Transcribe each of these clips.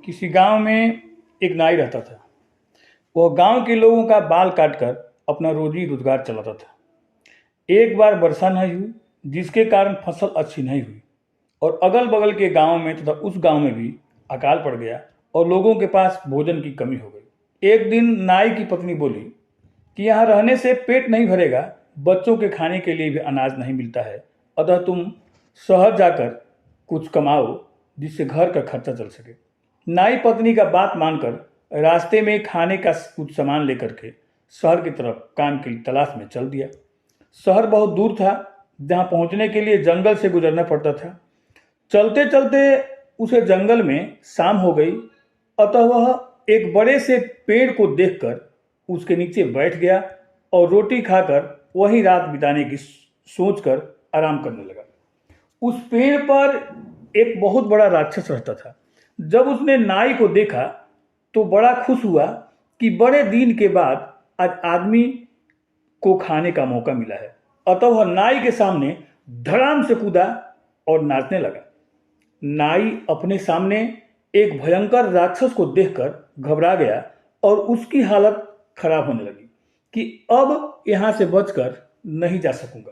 किसी गांव में एक नाई रहता था। वह गांव के लोगों का बाल काटकर अपना रोजी रोजगार चलाता था। एक बार वर्षा नहीं हुई, जिसके कारण फसल अच्छी नहीं हुई और अगल बगल के गांव में तथा उस गांव में भी अकाल पड़ गया और लोगों के पास भोजन की कमी हो गई। एक दिन नाई की पत्नी बोली कि यहाँ रहने से पेट नहीं भरेगा, बच्चों के खाने के लिए भी अनाज नहीं मिलता है, अतः तुम शहर जाकर कुछ कमाओ जिससे घर का खर्चा चल सके। नाई पत्नी का बात मानकर रास्ते में खाने का कुछ सामान लेकर के शहर की तरफ काम की तलाश में चल दिया। शहर बहुत दूर था, जहाँ पहुँचने के लिए जंगल से गुजरना पड़ता था। चलते चलते उसे जंगल में शाम हो गई, अतः वह एक बड़े से पेड़ को देखकर उसके नीचे बैठ गया और रोटी खाकर वहीं रात बिताने की सोचकर आराम करने लगा। उस पेड़ पर एक बहुत बड़ा राक्षस रहता था। जब उसने नाई को देखा तो बड़ा खुश हुआ कि बड़े दिन के बाद आज आदमी को खाने का मौका मिला है। अतः वह नाई के सामने धड़ाम से कूदा और नाचने लगा। नाई अपने सामने एक भयंकर राक्षस को देखकर घबरा गया और उसकी हालत खराब होने लगी कि अब यहाँ से बचकर नहीं जा सकूंगा।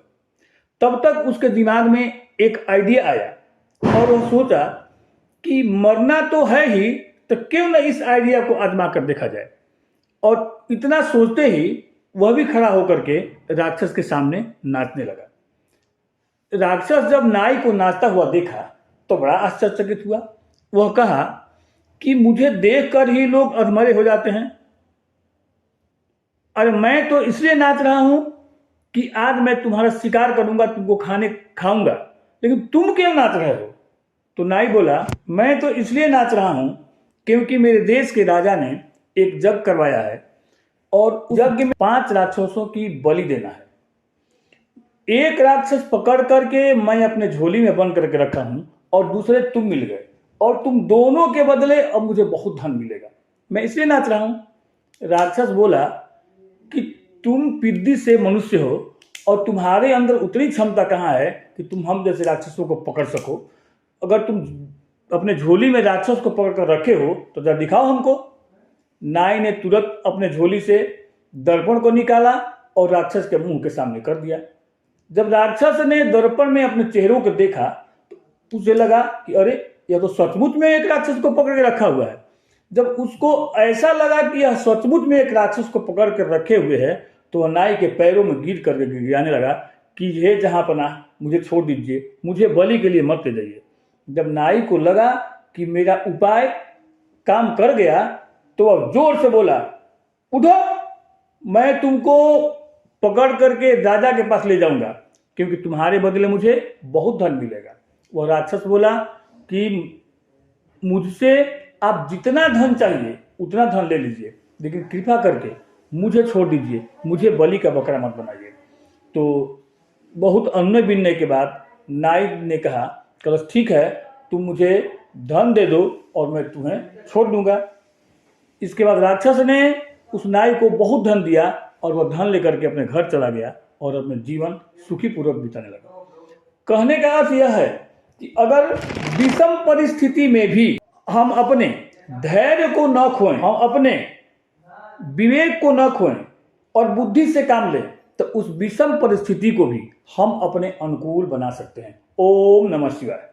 तब तक उसके दिमाग में एक आइडिया आया और वह सोचा कि मरना तो है ही, तो क्यों न इस आइडिया को आजमा कर देखा जाए। और इतना सोचते ही वह भी खड़ा होकर के राक्षस के सामने नाचने लगा। राक्षस जब नाई को नाचता हुआ देखा तो बड़ा आश्चर्यचकित हुआ। वह कहा कि मुझे देखकर ही लोग अधमरे हो जाते हैं। अरे मैं तो इसलिए नाच रहा हूं कि आज मैं तुम्हारा शिकार करूंगा, तुमको खाने खाऊंगा, लेकिन तुम क्यों नाच रहे हो? तो नाई बोला, मैं तो इसलिए नाच रहा हूं क्योंकि मेरे देश के राजा ने एक यज्ञ करवाया है और उस यज्ञ में 5 राक्षसों की बलि देना है। एक राक्षस पकड़ करके मैं अपने झोली में बंद करके रखा हूं और दूसरे तुम मिल गए और तुम दोनों के बदले अब मुझे बहुत धन मिलेगा, मैं इसलिए नाच रहा हूं। राक्षस बोला कि तुम पिद्दी से मनुष्य हो और तुम्हारे अंदर उतनी क्षमता कहाँ है कि तुम हम जैसे राक्षसों को पकड़ सको। अगर तुम अपने झोली में राक्षस को पकड़ कर रखे हो तो जरा दिखाओ हमको। नाई ने तुरंत अपने झोली से दर्पण को निकाला और राक्षस के मुंह के सामने कर दिया। जब राक्षस ने दर्पण में अपने चेहरों को देखा तो उसे लगा कि अरे यह तो सचमुच में एक राक्षस को पकड़ के रखा हुआ है। जब उसको ऐसा लगा कि यह सचमुच में एक राक्षस को पकड़ कर रखे हुए है तो वह नाई के पैरों में गिर कर गिराने लगा कि हे जहाँपनाह, मुझे छोड़ दीजिए, मुझे बलि के लिए मत ले जाइए। जब नाई को लगा कि मेरा उपाय काम कर गया तो वह जोर से बोला, उठो, मैं तुमको पकड़ करके राजा के पास ले जाऊंगा क्योंकि तुम्हारे बदले मुझे बहुत धन मिलेगा। वह राक्षस बोला कि मुझसे आप जितना धन चाहिए उतना धन ले लीजिए, लेकिन कृपा करके मुझे छोड़ दीजिए, मुझे बलि का बकरा मत बनाइए। तो बहुत अनुनय विनय के बाद नाई ने कहा, चलो ठीक है, तुम मुझे धन दे दो और मैं तुम्हें छोड़ दूंगा। इसके बाद राक्षस ने उस नाई को बहुत धन दिया और वह धन लेकर के अपने घर चला गया और अपने जीवन सुखी पूर्वक बिताने लगा। कहने का अर्थ यह है कि अगर विषम परिस्थिति में भी हम अपने धैर्य को न खोएं, हम अपने विवेक को न खोएं और बुद्धि से काम लें तो उस विषम परिस्थिति को भी हम अपने अनुकूल बना सकते हैं। ओम नमः शिवाय।